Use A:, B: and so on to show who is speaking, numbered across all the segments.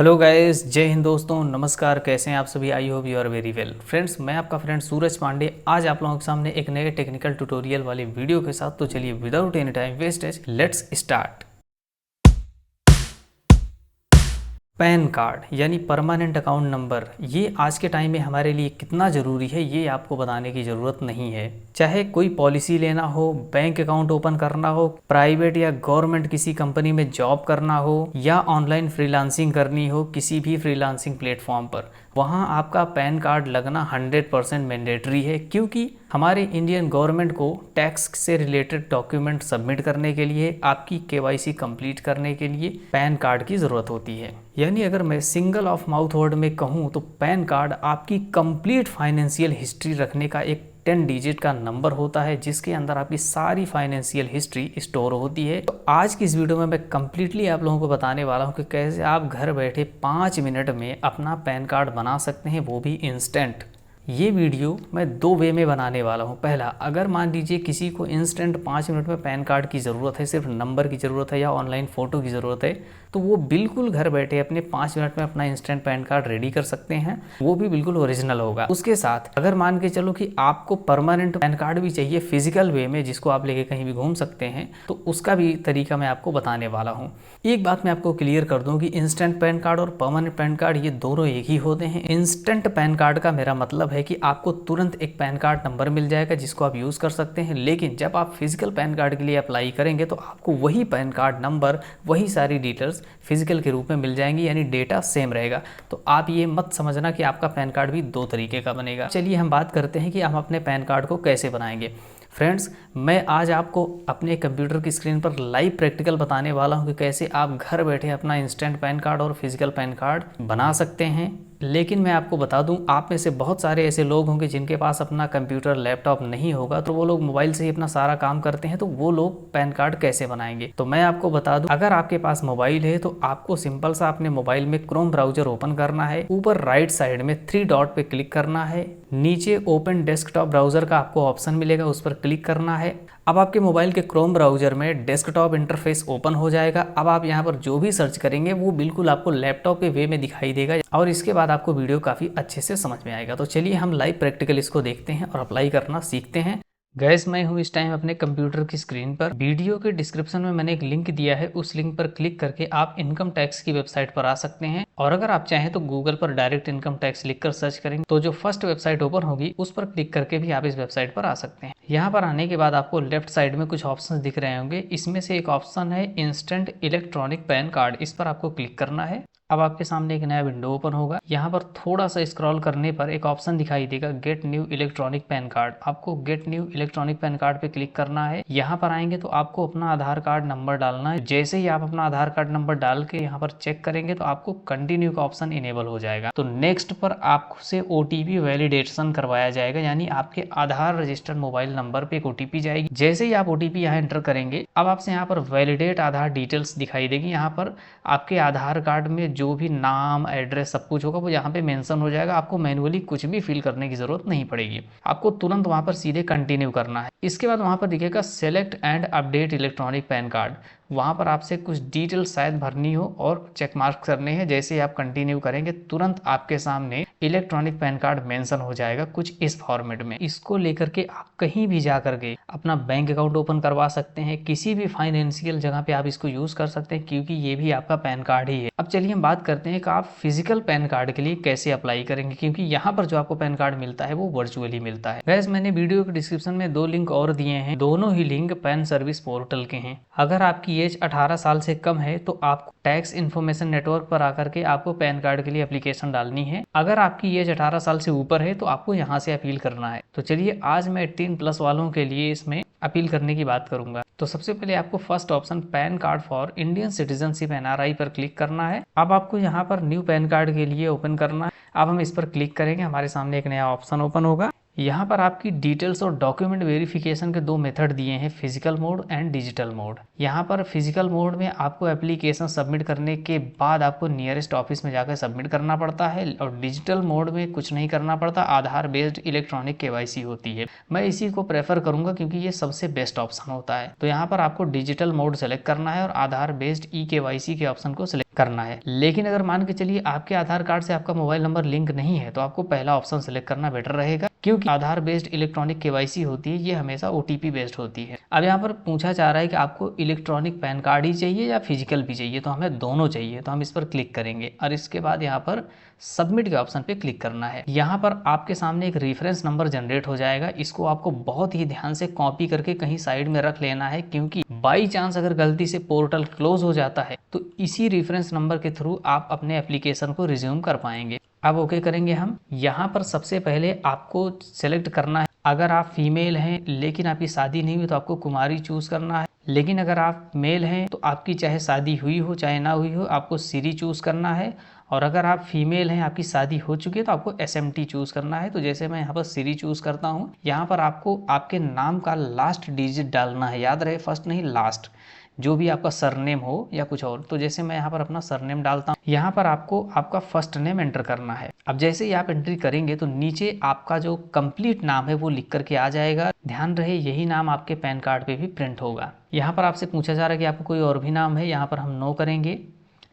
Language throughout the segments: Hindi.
A: हेलो गाइस, जय हिंद दोस्तों, नमस्कार। कैसे हैं आप सभी? I hope you are very well. Friends, मैं आपका फ्रेंड सूरज पांडे आज आप लोगों के सामने एक नए टेक्निकल ट्यूटोरियल वाली वीडियो के साथ। तो चलिए without any time wastage let's start. Pan card यानी परमानेंट अकाउंट नंबर, ये आज के टाइम में हमारे लिए कितना ज़रूरी है ये आपको बताने की ज़रूरत नहीं है। चाहे कोई पॉलिसी लेना हो, बैंक अकाउंट ओपन करना हो, प्राइवेट या गवर्नमेंट किसी कंपनी में जॉब करना हो, या ऑनलाइन फ्रीलांसिंग करनी हो किसी भी फ्रीलांसिंग प्लेटफॉर्म पर, वहाँ आपका पैन कार्ड लगना 100% मैंडेटरी है। क्योंकि हमारे इंडियन गवर्नमेंट को टैक्स से रिलेटेड डॉक्यूमेंट सबमिट करने के लिए, आपकी केवाईसी कंप्लीट करने के लिए पैन कार्ड की ज़रूरत होती है। यानी अगर मैं सिंगल ऑफ माउथ वर्ड में कहूँ तो पैन कार्ड आपकी कंप्लीट फाइनेंशियल हिस्ट्री रखने का एक 10 डिजिट का नंबर होता है, जिसके अंदर आपकी सारी फाइनेंशियल हिस्ट्री स्टोर होती है। तो आज की इस वीडियो में मैं कंप्लीटली आप लोगों को बताने वाला हूं कि कैसे आप घर बैठे 5 मिनट में अपना पैन कार्ड बना सकते हैं, वो भी इंस्टेंट। ये वीडियो मैं 2 वे में बनाने वाला हूँ। पहला, अगर मान लीजिए किसी को इंस्टेंट 5 मिनट में पैन कार्ड की ज़रूरत है, सिर्फ नंबर की ज़रूरत है या ऑनलाइन फ़ोटो की ज़रूरत है, तो वो बिल्कुल घर बैठे अपने 5 मिनट में अपना इंस्टेंट पैन कार्ड रेडी कर सकते हैं। वो भी बिल्कुल ओरिजिनल होगा। उसके साथ अगर मान के चलो कि आपको परमानेंट पैन कार्ड भी चाहिए फिजिकल वे में, जिसको आप लेके कहीं भी घूम सकते हैं, तो उसका भी तरीका मैं आपको बताने वाला हूँ। एक बात मैं आपको क्लियर कर दूं कि इंस्टेंट पैन कार्ड और परमानेंट पैन कार्ड ये दोनों एक ही होते हैं। इंस्टेंट पैन कार्ड का मेरा मतलब है कि आपको तुरंत एक पैन कार्ड नंबर मिल जाएगा जिसको आप यूज़ कर सकते हैं। लेकिन जब आप फिजिकल पैन कार्ड के लिए अप्लाई करेंगे तो आपको वही पैन कार्ड नंबर, वही सारी डिटेल्स फिजिकल के रूप में मिल जाएंगी, यानी डेटा सेम रहेगा। तो आप ये मत समझना कि आपका पैन कार्ड भी 2 तरीके का बनेगा। चलिए हम बात करते हैं कि हम अपने पैन कार्ड को कैसे बनाएंगे। फ्रेंड्स, मैं आज आपको अपने कंप्यूटर की स्क्रीन पर लाइव प्रैक्टिकल बताने वाला हूं कि कैसे आप घर बैठे अपना इंस्टेंट पैन कार्ड और फिजिकल पैन कार्ड बना सकते हैं। लेकिन मैं आपको बता दूं, आप में से बहुत सारे ऐसे लोग होंगे जिनके पास अपना कंप्यूटर, लैपटॉप नहीं होगा, तो वो लोग मोबाइल से ही अपना सारा काम करते हैं। तो वो लोग पैन कार्ड कैसे बनाएंगे? तो मैं आपको बता दूं, अगर आपके पास मोबाइल है तो आपको सिंपल सा अपने मोबाइल में क्रोम ब्राउजर ओपन करना है। ऊपर राइट साइड में 3 डॉट पे क्लिक करना है। नीचे ओपन डेस्कटॉप ब्राउजर का आपको ऑप्शन मिलेगा, उस पर क्लिक करना है। अब आपके मोबाइल के क्रोम ब्राउजर में डेस्कटॉप इंटरफेस ओपन हो जाएगा। अब आप यहाँ पर जो भी सर्च करेंगे वो बिल्कुल आपको लैपटॉप के वे में दिखाई देगा, और इसके बाद आपको वीडियो काफ़ी अच्छे से समझ में आएगा। तो चलिए हम लाइव प्रैक्टिकल इसको देखते हैं और अप्लाई करना सीखते हैं। गैस, मैं हूँ इस टाइम अपने कंप्यूटर की स्क्रीन पर। वीडियो के डिस्क्रिप्शन में मैंने एक लिंक दिया है, उस लिंक पर क्लिक करके आप इनकम टैक्स की वेबसाइट पर आ सकते हैं। और अगर आप चाहें तो गूगल पर डायरेक्ट इनकम टैक्स लिखकर सर्च करेंगे तो जो फर्स्ट वेबसाइट ओपन होगी उस पर क्लिक करके भी आप इस वेबसाइट पर आ सकते हैं। यहाँ पर आने के बाद आपको लेफ्ट साइड में कुछ ऑप्शन दिख रहे होंगे। इसमें से एक ऑप्शन है इंस्टेंट इलेक्ट्रॉनिक पैन कार्ड, इस पर आपको क्लिक करना है। अब आपके सामने एक नया विंडो ओपन होगा। यहाँ पर थोड़ा सा स्क्रॉल करने पर एक ऑप्शन दिखाई देगा get new electronic PAN card. आपको get new electronic PAN card पे क्लिक करना है। यहाँ पर आएंगे तो आपको अपना आधार कार्ड नंबर डालना है। जैसे ही आप अपना आधार कार्ड नंबर डाल के यहाँ पर चेक करेंगे तो आपको कंटिन्यू का ऑप्शन इनेबल हो जाएगा। तो नेक्स्ट पर आपसे OTP वैलिडेशन करवाया जाएगा, यानी आपके आधार रजिस्टर्ड मोबाइल नंबर पे एक OTP जाएगी। जैसे ही आप OTP यहाँ एंटर करेंगे, अब आपसे यहाँ पर वैलिडेट आधार डिटेल्स दिखाई देगी। यहाँ पर आपके आधार कार्ड में जो भी नाम, एड्रेस, सब कुछ होगा वो यहाँ पे मेंशन हो जाएगा। आपको मैन्युअली कुछ भी फिल करने की जरूरत नहीं पड़ेगी। आपको तुरंत वहां पर सीधे कंटिन्यू करना है। इसके बाद वहां पर दिखेगा select and update electronic PAN card. वहां पर आपसे कुछ डिटेल शायद भरनी हो और चेक मार्क करने हैं। जैसे ही आप कंटिन्यू करेंगे तुरंत आपके सामने इलेक्ट्रॉनिक पैन कार्ड मेंशन हो जाएगा कुछ इस फॉर्मेट में। इसको लेकर के आप कहीं भी जा करके अपना बैंक अकाउंट ओपन करवा सकते हैं। किसी भी फाइनेंशियल जगह पे आप इसको यूज कर सकते हैं, क्योंकि ये भी आपका पैन कार्ड ही है। अब चलिए हम बात करते हैं कि आप फिजिकल पैन कार्ड के लिए कैसे अप्लाई करेंगे, क्योंकि यहाँ पर जो आपको पैन कार्ड मिलता है वो वर्चुअली मिलता है। वैसे मैंने वीडियो के डिस्क्रिप्शन में 2 लिंक और दिए हैं। दोनों ही लिंक पैन सर्विस पोर्टल के हैं। अगर आपकी एज 18 साल से कम है तो आपको टैक्स इन्फॉर्मेशन नेटवर्क पर आकर के आपको पैन कार्ड के लिए एप्लीकेशन डालनी है। अगर आपकी एज 18 साल से ऊपर है तो आपको यहाँ से अपील करना है। तो चलिए आज मैं 18+ वालों के लिए इसमें अपील करने की बात करूंगा। तो सबसे पहले आपको first option pan card for Indian citizenship NRI पर क्लिक करना है। अब आपको यहाँ पर न्यू पैन कार्ड के लिए ओपन करना है। अब हम इस पर क्लिक करेंगे, हमारे सामने एक नया ऑप्शन ओपन होगा। यहाँ पर आपकी डिटेल्स और डॉक्यूमेंट वेरिफिकेशन के दो मेथड दिए हैं, physical mode and digital mode. यहाँ पर फिजिकल मोड में आपको एप्लीकेशन सबमिट करने के बाद आपको नियरेस्ट ऑफिस में जाकर सबमिट करना पड़ता है, और डिजिटल मोड में कुछ नहीं करना पड़ता, आधार बेस्ड इलेक्ट्रॉनिक केवाईसी होती है। मैं इसी को प्रेफर करूंगा क्योंकि ये सबसे बेस्ट ऑप्शन होता है। तो यहाँ पर आपको डिजिटल मोड सेलेक्ट करना है और आधार बेस्ड ई केवाईसी के ऑप्शन को सिलेक्ट करना है। लेकिन अगर मान के चलिए आपके आधार कार्ड से आपका मोबाइल नंबर लिंक नहीं है तो आपको पहला ऑप्शन सेलेक्ट करना बेटर रहेगा, क्योंकि आधार बेस्ड इलेक्ट्रॉनिक केवाईसी होती है, ये हमेशा ओटीपी बेस्ड होती है। अब यहाँ पर पूछा जा रहा है कि आपको इलेक्ट्रॉनिक पैन कार्ड ही चाहिए या फिजिकल भी चाहिए, तो हमें दोनों चाहिए। तो हम इस पर क्लिक करेंगे और इसके बाद यहाँ पर सबमिट के ऑप्शन पे क्लिक करना है। यहाँ पर आपके सामने एक रेफरेंस नंबर जनरेट हो जाएगा, इसको आपको बहुत ही ध्यान से कॉपी करके कहीं साइड में रख लेना है, क्योंकि बाई चांस अगर गलती से पोर्टल क्लोज हो जाता है तो इसी रेफरेंस नंबर के थ्रू आप अपने एप्लीकेशन को रिज्यूम कर पाएंगे। अब ओके करेंगे हम। यहाँ पर सबसे पहले आपको सेलेक्ट करना है, अगर आप फीमेल हैं लेकिन आपकी शादी नहीं हुई तो आपको कुमारी चूज करना है, लेकिन अगर आप मेल हैं तो आपकी चाहे शादी हुई हो चाहे ना हुई हो आपको श्री चूज करना है, और अगर आप फीमेल हैं आपकी शादी हो चुकी है तो आपको SMT चूज करना है। तो जैसे मैं यहाँ पर श्री चूज करता हूँ, यहाँ पर आपको आपके नाम का लास्ट डिजिट डालना है, याद रहे फर्स्ट नहीं लास्ट, जो भी आपका सरनेम हो या कुछ और। तो जैसे मैं यहाँ पर अपना सरनेम डालता हूँ, यहाँ पर आपको आपका फर्स्ट नेम एंटर करना है। अब जैसे ही आप एंट्री करेंगे तो नीचे आपका जो कंप्लीट नाम है वो लिख करके आ जाएगा। ध्यान रहे यही नाम आपके पैन कार्ड पे भी प्रिंट होगा। यहाँ पर आपसे पूछा जा रहा है कि आपको कोई और भी नाम है, यहाँ पर हम नो करेंगे।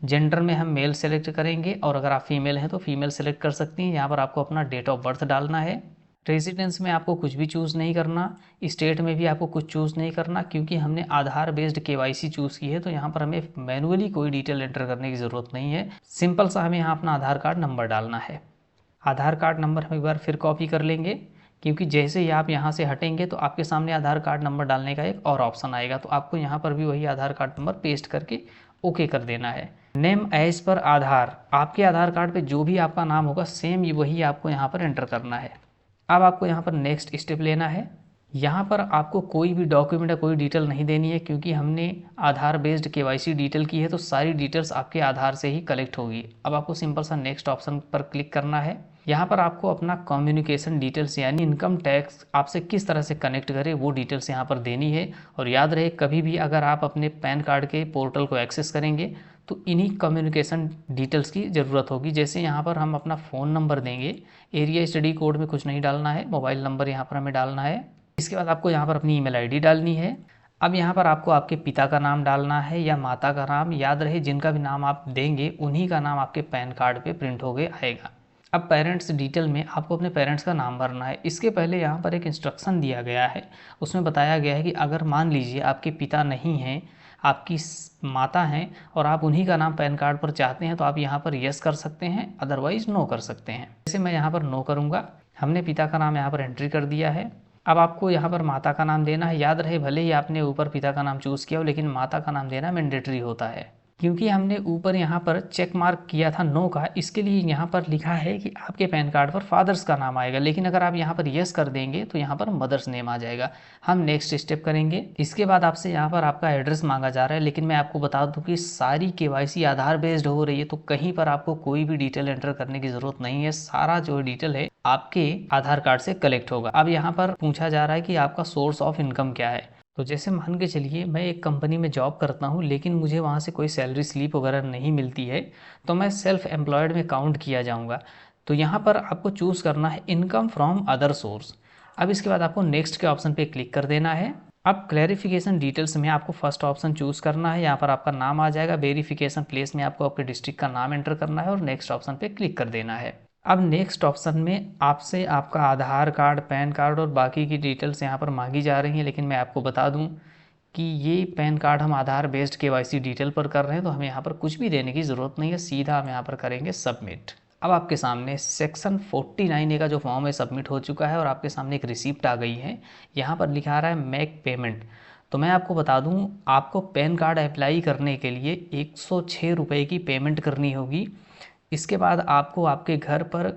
A: जेंडर में हम मेल सेलेक्ट करेंगे, और अगर आप फीमेल हैं तो फीमेल सेलेक्ट कर सकती हैं। यहाँ पर आपको अपना डेट ऑफ बर्थ डालना है। रेजिडेंस में आपको कुछ भी चूज़ नहीं करना, स्टेट में भी आपको कुछ चूज़ नहीं करना, क्योंकि हमने आधार बेस्ड केवाईसी चूज़ की है तो यहाँ पर हमें मैनुअली कोई डिटेल एंटर करने की ज़रूरत नहीं है। सिंपल सा हमें यहाँ अपना आधार कार्ड नंबर डालना है। आधार कार्ड नंबर हम एक बार फिर कॉपी कर लेंगे, क्योंकि जैसे ही आप यहाँ से हटेंगे तो आपके सामने आधार कार्ड नंबर डालने का एक और ऑप्शन आएगा, तो आपको यहाँ पर भी वही आधार कार्ड नंबर पेस्ट करके ओके कर देना है। नेम एज पर आधार, आपके आधार कार्ड पे जो भी आपका नाम होगा सेम वही आपको यहाँ पर एंटर करना है। अब आपको यहाँ पर नेक्स्ट स्टेप लेना है। यहाँ पर आपको कोई भी डॉक्यूमेंट या कोई डिटेल नहीं देनी है, क्योंकि हमने आधार बेस्ड केवाईसी डिटेल की है तो सारी डिटेल्स आपके आधार से ही कलेक्ट होगी। अब आपको सिंपल सा नेक्स्ट ऑप्शन पर क्लिक करना है। यहाँ पर आपको अपना कम्युनिकेशन डिटेल्स यानी इनकम टैक्स आपसे किस तरह से कनेक्ट करे वो डिटेल्स यहाँ पर देनी है। और याद रहे कभी भी अगर आप अपने पैन कार्ड के पोर्टल को एक्सेस करेंगे तो इन्हीं कम्युनिकेशन डिटेल्स की ज़रूरत होगी। जैसे यहाँ पर हम अपना फ़ोन नंबर देंगे, एरिया स्टडी कोड में कुछ नहीं डालना है, मोबाइल नंबर यहाँ पर हमें डालना है। इसके बाद आपको यहाँ पर अपनी ईमेल आईडी डालनी है। अब यहाँ पर आपको आपके पिता का नाम डालना है या माता का नाम, याद रहे जिनका भी नाम आप देंगे उन्हीं का नाम आपके पैन कार्ड पे प्रिंट हो गए आएगा। अब पेरेंट्स डिटेल में आपको अपने पेरेंट्स का नाम भरना है। इसके पहले यहाँ पर एक इंस्ट्रक्शन दिया गया है, उसमें बताया गया है कि अगर मान लीजिए आपके पिता नहीं हैं, आपकी माता हैं और आप उन्हीं का नाम पैन कार्ड पर चाहते हैं तो आप यहाँ पर यस कर सकते हैं, अदरवाइज नो कर सकते हैं। जैसे मैं यहाँ पर नो करूँगा। हमने पिता का नाम यहाँ पर एंट्री कर दिया है। अब आपको यहाँ पर माता का नाम देना है। याद रहे भले ही आपने ऊपर पिता का नाम चूज़ किया हो, लेकिन माता का नाम देना मैंडेटरी होता है, क्योंकि हमने ऊपर यहाँ पर चेक मार्क किया था नो का, इसके लिए यहाँ पर लिखा है कि आपके पैन कार्ड पर फादर्स का नाम आएगा, लेकिन अगर आप यहाँ पर यस कर देंगे तो यहाँ पर मदर्स नेम आ जाएगा। हम नेक्स्ट स्टेप करेंगे। इसके बाद आपसे यहाँ पर आपका एड्रेस मांगा जा रहा है, लेकिन मैं आपको बता दूँ कि सारी केवाईसी आधार बेस्ड हो रही है तो कहीं पर आपको कोई भी डिटेल एंटर करने की ज़रूरत नहीं है। सारा जो डिटेल है आपके आधार कार्ड से कलेक्ट होगा। अब यहाँ पर पूछा जा रहा है कि आपका सोर्स ऑफ इनकम क्या है। तो जैसे मान के चलिए मैं एक कंपनी में जॉब करता हूँ, लेकिन मुझे वहाँ से कोई सैलरी स्लिप वगैरह नहीं मिलती है, तो मैं सेल्फ एम्प्लॉयड में काउंट किया जाऊँगा। तो यहाँ पर आपको चूज़ करना है इनकम फ्रॉम अदर सोर्स। अब इसके बाद आपको नेक्स्ट के ऑप्शन पे क्लिक कर देना है। अब क्लैरिफिकेशन डिटेल्स में आपको फर्स्ट ऑप्शन चूज़ करना है। यहाँ पर आपका नाम आ जाएगा। वेरिफिकेशन प्लेस में आपको आपके डिस्ट्रिक्ट का नाम एंटर करना है और नेक्स्ट ऑप्शन पे क्लिक कर देना है। अब नेक्स्ट ऑप्शन में आपसे आपका आधार कार्ड, पैन कार्ड और बाकी की डिटेल्स यहाँ पर मांगी जा रही हैं, लेकिन मैं आपको बता दूँ कि ये पैन कार्ड हम आधार बेस्ड केवाईसी डिटेल पर कर रहे हैं तो हमें यहाँ पर कुछ भी देने की ज़रूरत नहीं है, सीधा हम यहाँ पर करेंगे सबमिट। अब आपके सामने सेक्शन 49A का जो फॉर्म है सबमिट हो चुका है और आपके सामने एक रिसिप्ट आ गई है। यहाँ पर लिखा रहा है मेक पेमेंट। तो मैं आपको बता दूँ, आपको पैन कार्ड अप्लाई करने के लिए 106 रुपये की पेमेंट करनी होगी। इसके बाद आपको आपके घर पर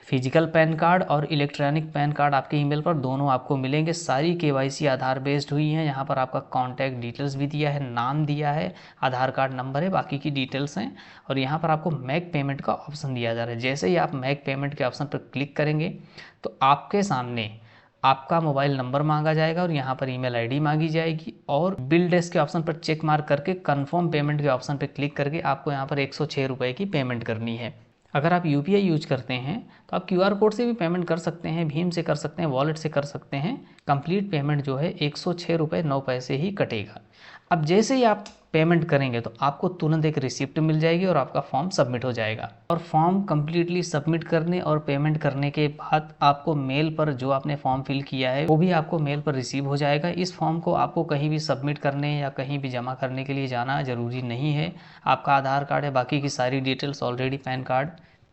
A: फिजिकल पैन कार्ड और इलेक्ट्रॉनिक पैन कार्ड आपके ईमेल पर दोनों आपको मिलेंगे। सारी केवाईसी आधार बेस्ड हुई है। यहाँ पर आपका कॉन्टैक्ट डिटेल्स भी दिया है, नाम दिया है, आधार कार्ड नंबर है, बाकी की डिटेल्स हैं। और यहाँ पर आपको मेक पेमेंट का ऑप्शन दिया जा रहा है। जैसे ही आप मेक पेमेंट के ऑप्शन पर क्लिक करेंगे तो आपके सामने आपका मोबाइल नंबर मांगा जाएगा और यहाँ पर ईमेल आईडी मांगी जाएगी, और बिल डेस्क के ऑप्शन पर चेक मार्क करके कंफर्म पेमेंट के ऑप्शन पर क्लिक करके आपको यहाँ पर 106 रुपये की पेमेंट करनी है। अगर आप यूपीआई यूज करते हैं तो आप क्यूआर कोड से भी पेमेंट कर सकते हैं, भीम से कर सकते हैं, वॉलेट से कर सकते हैं। कंप्लीट पेमेंट जो है 106 रुपये 9 पैसे ही कटेगा। अब जैसे ही आप पेमेंट करेंगे तो आपको तुरंत एक रिसिप्ट मिल जाएगी और आपका फॉर्म सबमिट हो जाएगा। और फॉर्म कम्प्लीटली सबमिट करने और पेमेंट करने के बाद आपको मेल पर जो आपने फॉर्म फिल किया है वो भी आपको मेल पर रिसीव हो जाएगा। इस फॉर्म को आपको कहीं भी सबमिट करने या कहीं भी जमा करने के लिए जाना ज़रूरी नहीं है। आपका आधार कार्ड है, बाकी की सारी details already pan card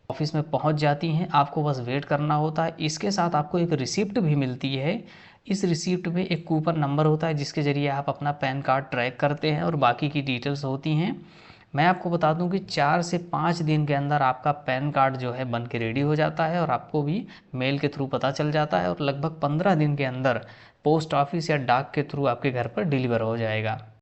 A: office में पहुंच जाती हैं, आपको बस वेट करना होता है। इसके साथ आपको एक रिसिप्ट भी मिलती है। इस रिसिप्ट में एक कूपन नंबर होता है जिसके ज़रिए आप अपना पैन कार्ड ट्रैक करते हैं और बाकी की डिटेल्स होती हैं। मैं आपको बता दूं कि 4 से 5 दिन के अंदर आपका पैन कार्ड जो है बन के रेडी हो जाता है और आपको भी मेल के थ्रू पता चल जाता है, और लगभग 15 दिन के अंदर पोस्ट ऑफिस या डाक के थ्रू आपके घर पर डिलीवर हो जाएगा।